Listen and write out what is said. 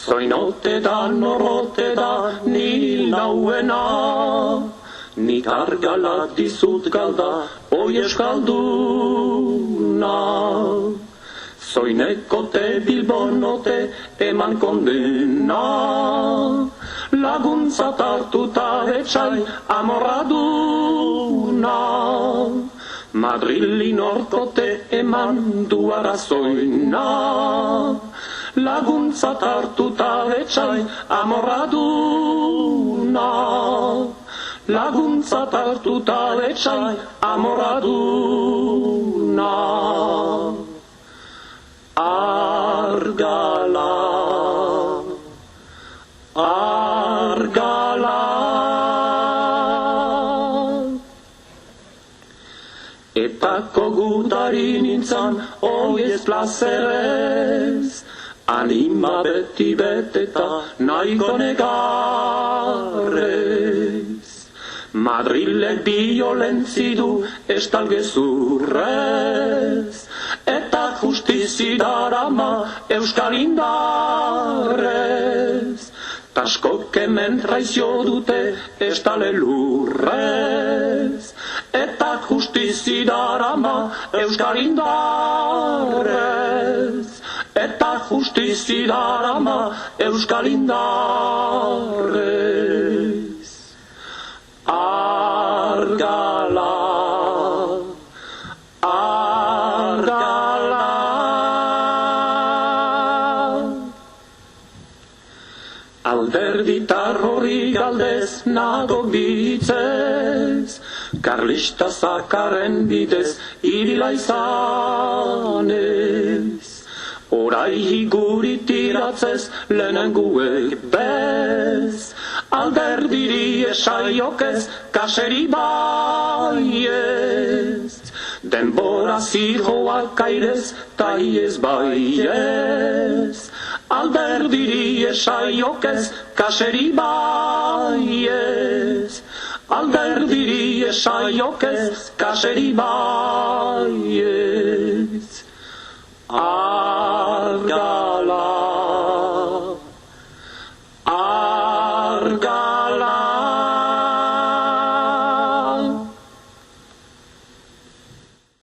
Zoinote da norote da ni nauena, nik argala dizut galda, oi eskalduna. Zoinekote bilbonote eman kondena, laguntza tartuta etxai amorraduna. Madrilin orkote eman du arazoina, laguntza tartuta etxai amorraduna. Laguntza tartuta etxai amorraduna. Argala, argala. Etako gutari nintzan, oiez plazerez, anima beti beteta nahiko negarrez. Madrilek biolentzi du estalgezurrez, eta justizi darama euskal indarrez. Taskok hemen traizio dute estale lurrez, eta justizi darama euskal indarrez. Eta justizi darama euskal indarrez. Argala, argala. Alderditar horri galdez nago bitzez, karlista zakaren bidez irila izanez. Orai guri tiratzez lehenenguek bez, alderdiri esaiokez kaseri baiez. Denbora zijoak airez taiez baiez, alderdiri esaiokez kaseri baiez. Alderdiri esaiokez kaseri baiez. Argala.